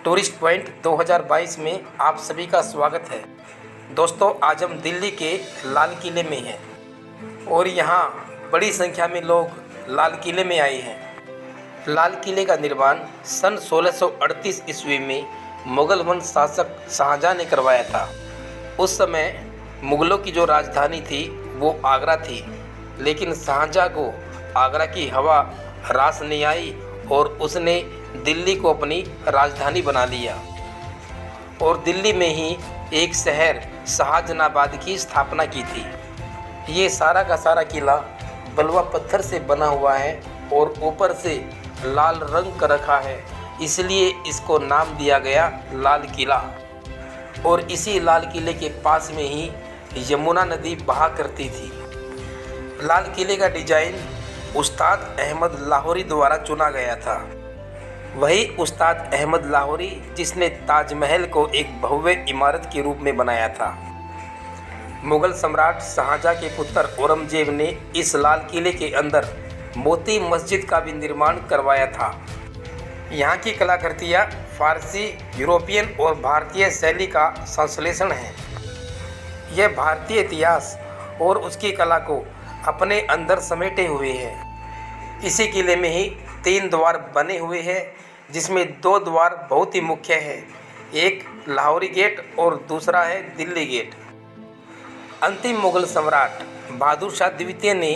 Tourist point 2022 में आप सभी का स्वागत है। दोस्तों, आज हम दिल्ली के लाल किले में हैं और यहाँ बड़ी संख्या में लोग लाल किले में आए हैं। लाल किले का निर्माण सन 1638 ईस्वी में मुग़ल वंश शासक शाहजहाँ ने करवाया था। उस समय मुग़लों की जो राजधानी थी वो आगरा थी, लेकिन शाहजहाँ को आगरा की हवा रास नहीं आई और उसने दिल्ली को अपनी राजधानी बना लिया और दिल्ली में ही एक शहर शाहजहानाबाद की स्थापना की थी। ये सारा का सारा किला बलुआ पत्थर से बना हुआ है और ऊपर से लाल रंग कर रखा है, इसलिए इसको नाम दिया गया लाल किला। और इसी लाल किले के पास में ही यमुना नदी बहा करती थी। लाल किले का डिज़ाइन उस्ताद अहमद लाहौरी द्वारा चुना गया था। वही उस्ताद अहमद लाहौरी जिसने ताजमहल को एक भव्य इमारत के रूप में बनाया था। मुग़ल सम्राट शाहजहाँ के पुत्र औरंगजेब ने इस लाल किले के अंदर मोती मस्जिद का भी निर्माण करवाया था। यहाँ की कलाकृतियाँ फारसी, यूरोपियन और भारतीय शैली का संश्लेषण है। यह भारतीय इतिहास और उसकी कला को अपने अंदर समेटे हुए है। इसी किले में ही 3 द्वार बने हुए हैं, जिसमें 2 द्वार बहुत ही मुख्य हैं। एक लाहौरी गेट और दूसरा है दिल्ली गेट। अंतिम मुग़ल सम्राट बहादुर शाह द्वितीय ने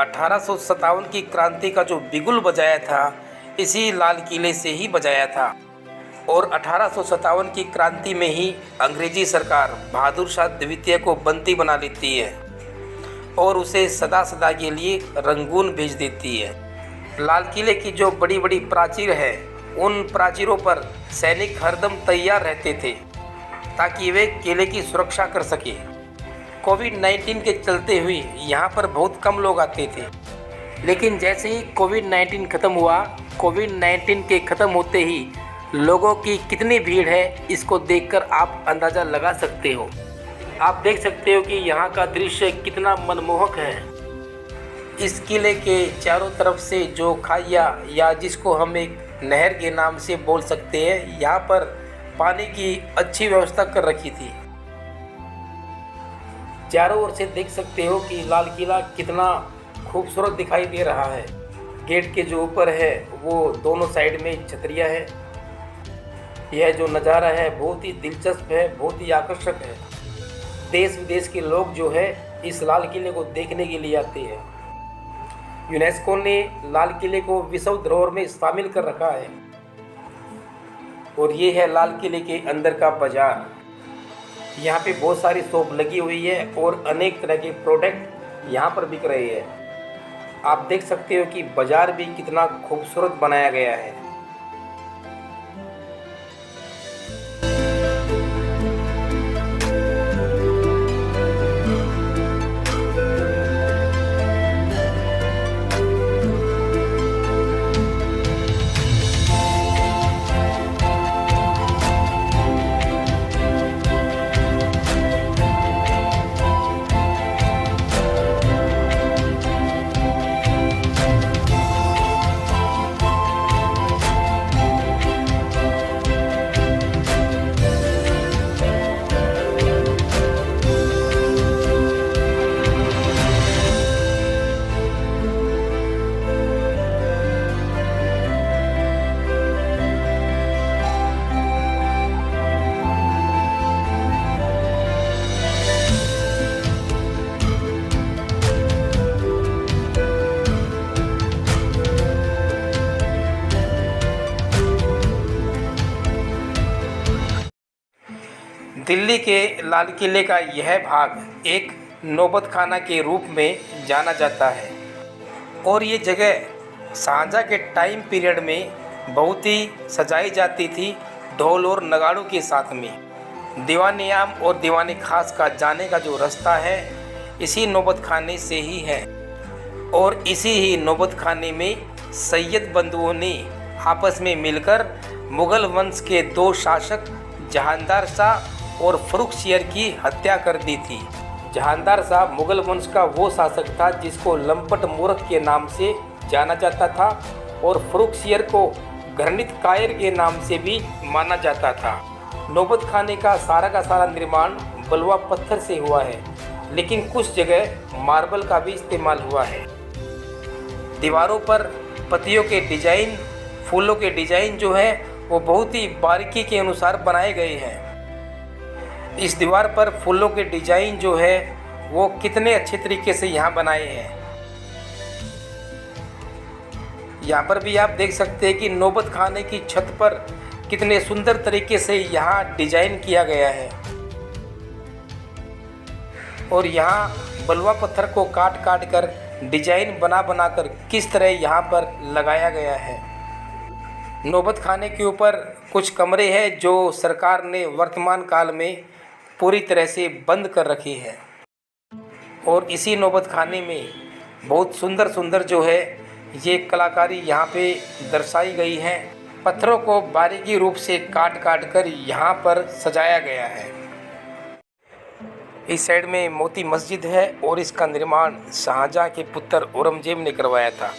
1857 की क्रांति का जो बिगुल बजाया था, इसी लाल किले से ही बजाया था। और 1857 की क्रांति में ही अंग्रेजी सरकार बहादुर शाह द्वितीय को बंदी बना लेती है और उसे सदा सदा के लिए रंगून भेज देती है। लाल किले की जो बड़ी बड़ी प्राचीर है, उन प्राचीरों पर सैनिक हरदम तैयार रहते थे ताकि वे किले की सुरक्षा कर सके। कोविड-19 के चलते हुए यहाँ पर बहुत कम लोग आते थे, लेकिन जैसे ही कोविड-19 ख़त्म हुआ, कोविड-19 के ख़त्म होते ही लोगों की कितनी भीड़ है, इसको देखकर आप अंदाज़ा लगा सकते हो। आप देख सकते हो कि यहाँ का दृश्य कितना मनमोहक है। इस किले के चारों तरफ से जो खाइया या जिसको हम एक नहर के नाम से बोल सकते हैं, यहाँ पर पानी की अच्छी व्यवस्था कर रखी थी। चारों ओर से देख सकते हो कि लाल किला कितना खूबसूरत दिखाई दे रहा है। गेट के जो ऊपर है वो दोनों साइड में छतरियाँ है। यह जो नज़ारा है बहुत ही दिलचस्प है, बहुत ही आकर्षक है। देश विदेश के लोग जो है इस लाल किले को देखने के लिए आते हैं। यूनेस्को ने लाल किले को विश्व धरोहर में शामिल कर रखा है। और ये है लाल किले के अंदर का बाजार। यहाँ पे बहुत सारी शॉप लगी हुई है और अनेक तरह के प्रोडक्ट यहाँ पर बिक रहे हैं। आप देख सकते हो कि बाजार भी कितना खूबसूरत बनाया गया है। दिल्ली के लाल किले का यह भाग एक नौबत खाना के रूप में जाना जाता है और ये जगह शाहजहाँ के टाइम पीरियड में बहुत ही सजाई जाती थी ढोल और नगाड़ों के साथ में। दीवाने आम और दीवाने खास का जाने का जो रास्ता है इसी नौबत खाने से ही है और इसी ही नौबत खाने में सैयद बंधुओं ने आपस में मिलकर मुग़ल वंश के 2 शासक जहांदार शाह और फ़र्रुखसियर की हत्या कर दी थी। जहांदार शाह मुग़ल वंश का वो शासक था जिसको लंपट मूर्ख के नाम से जाना जाता था और फ़र्रुखसियर को घृणित कायर के नाम से भी माना जाता था। नौबत खाने का सारा निर्माण बलुआ पत्थर से हुआ है, लेकिन कुछ जगह मार्बल का भी इस्तेमाल हुआ है। दीवारों पर पत्तियों के डिजाइन, फूलों के डिजाइन जो है वो बहुत ही बारीकी के अनुसार बनाए गए हैं। इस दीवार पर फूलों के डिजाइन जो है वो कितने अच्छे तरीके से यहाँ बनाए हैं। यहाँ पर भी आप देख सकते हैं कि नौबत खाने की छत पर कितने सुंदर तरीके से यहाँ डिजाइन किया गया है और यहाँ बलुआ पत्थर को काट कर डिजाइन बना कर किस तरह यहाँ पर लगाया गया है। नौबत खाने के ऊपर कुछ कमरे हैं जो सरकार ने वर्तमान काल में पूरी तरह से बंद कर रखी है और इसी नौबत खाने में बहुत सुंदर जो है ये कलाकारी यहाँ पे दर्शाई गई है। पत्थरों को बारीकी रूप से काट कर यहाँ पर सजाया गया है। इस साइड में मोती मस्जिद है और इसका निर्माण शाहजहां के पुत्र औरंगजेब ने करवाया था।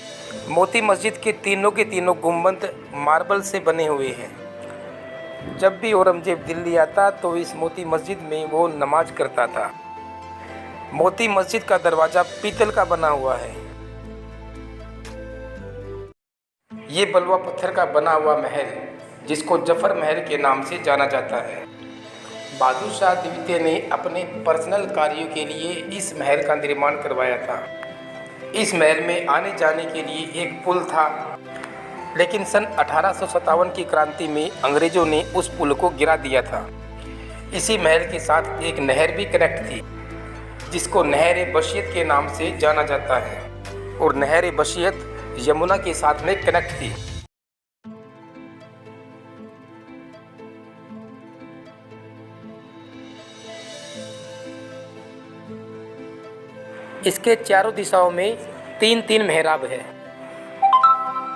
मोती मस्जिद के तीनों गुंबद मार्बल से बने हुए हैं। जब भी औरंगजेब दिल्ली आता तो इस मोती मस्जिद में वो नमाज करता था। मोती मस्जिद का दरवाज़ा पीतल का बना हुआ है। ये बलुआ पत्थर का बना हुआ महल, जिसको जफर महल के नाम से जाना जाता है, बहादुर शाह द्वितीय ने अपने पर्सनल कार्यों के लिए इस महल का निर्माण करवाया था। इस महल में आने जाने के लिए एक पुल था, लेकिन सन 1857 की क्रांति में अंग्रेज़ों ने उस पुल को गिरा दिया था। इसी महल के साथ एक नहर भी कनेक्ट थी, जिसको नहर-ए-बशियत के नाम से जाना जाता है और नहर-ए-बशियत यमुना के साथ में कनेक्ट थी। इसके चारों दिशाओं में तीन मेहराब है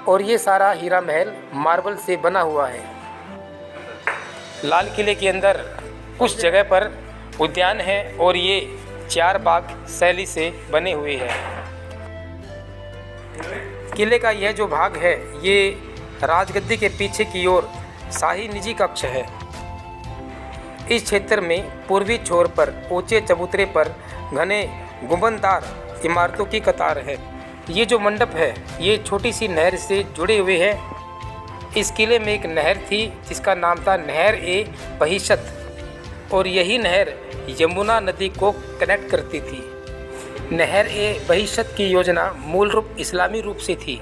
और ये सारा हीरा महल मार्बल से बना हुआ है। लाल किले के अंदर कुछ जगह पर उद्यान है और ये 4 बाग शैली से बने हुए हैं। किले का यह जो भाग है ये राजगद्दी के पीछे की ओर शाही निजी कक्ष है। इस क्षेत्र में पूर्वी छोर पर ऊंचे चबूतरे पर घने गुंबददार इमारतों की कतार है। ये जो मंडप है ये छोटी सी नहर से जुड़े हुए है। इस किले में एक नहर थी जिसका नाम था नहर-ए-बहिशत और यही नहर यमुना नदी को कनेक्ट करती थी। नहर-ए-बहिशत की योजना मूल रूप इस्लामी रूप से थी,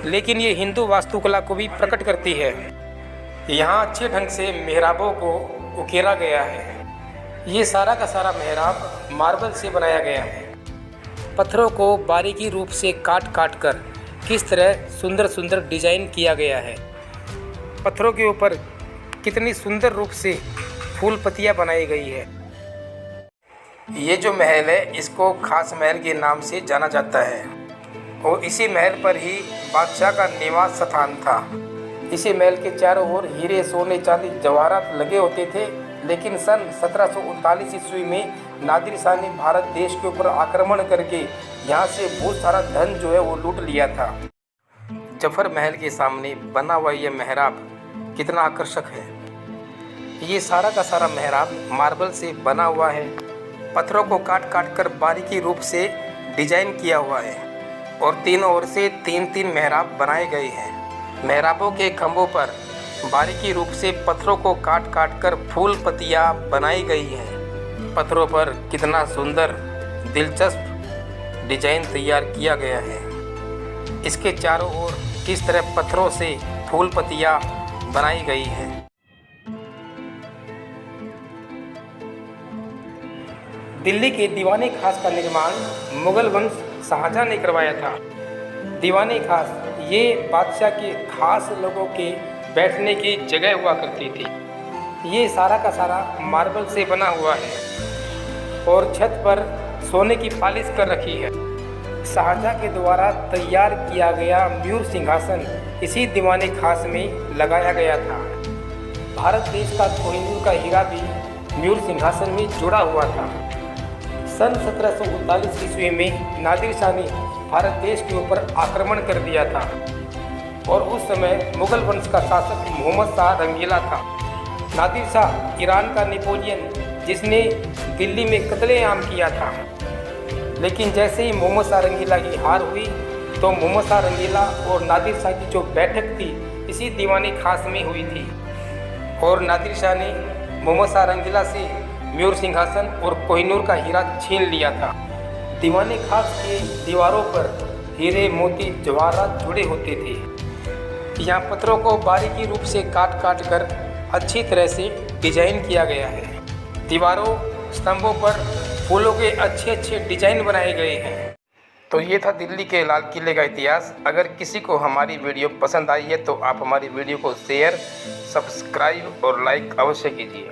लेकिन ये हिंदू वास्तुकला को भी प्रकट करती है। यहाँ अच्छे ढंग से मेहराबों को उकेरा गया है। ये सारा का सारा मेहराब मार्बल से बनाया गया है। पत्थरों को बारीकी रूप से काट कर किस तरह सुंदर डिजाइन किया गया है। पत्थरों के ऊपर कितनी सुंदर रूप से फूल पत्तियाँ बनाई गई है। ये जो महल है इसको खास महल के नाम से जाना जाता है और इसी महल पर ही बादशाह का निवास स्थान था। इसी महल के चारों ओर हीरे, सोने, चांदी, जवाहरात लगे होते थे, लेकिन सन 1739 ईस्वी में नादिर शाह ने भारत देश के ऊपर आक्रमण करके यहाँ से बहुत सारा धन जो है वो लूट लिया था। जफर महल के सामने बना हुआ यह मेहराब कितना आकर्षक है। ये सारा का सारा मेहराब मार्बल से बना हुआ है। पत्थरों को काट कर बारीकी रूप से डिजाइन किया हुआ है और तीनों ओर से तीन मेहराब बनाए गए हैं। मेहराबों के खंभों पर बारीकी रूप से पत्थरों को काट कर फूल पत्तियाँ बनाई गई हैं। पत्थरों पर कितना सुंदर दिलचस्प डिजाइन तैयार किया गया है। इसके चारों ओर किस तरह पत्थरों से फूल पत्तियाँ बनाई गई हैं। दिल्ली के दीवाने खास का निर्माण मुगल वंश शाहजहां ने करवाया था। दीवाने खास ये बादशाह के खास लोगों के बैठने की जगह हुआ करती थी। ये सारा का सारा मार्बल से बना हुआ है और छत पर सोने की पॉलिश कर रखी है। शाहजहां के द्वारा तैयार किया गया मयूर सिंहासन इसी दीवाने खास में लगाया गया था। भारत देश का कोहिनूर का हीरा भी मयूर सिंहासन में जुड़ा हुआ था। सन 1739 ईस्वी में नादिर शाह ने भारत देश के ऊपर आक्रमण कर दिया था। और उस समय मुगल वंश का शासक मोहम्मद शाह रंगीला था। नादिर शाह ईरान का नेपोलियन जिसने दिल्ली में कत्लेआम किया था। लेकिन जैसे ही मोहम्मद शाह रंगीला की हार हुई तो मोहम्मद शाह रंगीला और नादिर शाह की जो बैठक थी इसी दीवानी खास में हुई थी और नादिर शाह ने मोहम्मद शाह रंगीला से मयूर सिंहासन और कोहिनूर का हीरा छीन लिया था। दीवाने खास के दीवारों पर हीरे मोती जवाहरात जुड़े होते थे। यहाँ पत्थरों को बारीकी रूप से काट काट कर अच्छी तरह से डिजाइन किया गया है। दीवारों स्तंभों पर फूलों के अच्छे अच्छे डिजाइन बनाए गए हैं। तो ये था दिल्ली के लाल किले का इतिहास। अगर किसी को हमारी वीडियो पसंद आई है तो आप हमारी वीडियो को शेयर, सब्सक्राइब और लाइक अवश्य कीजिए।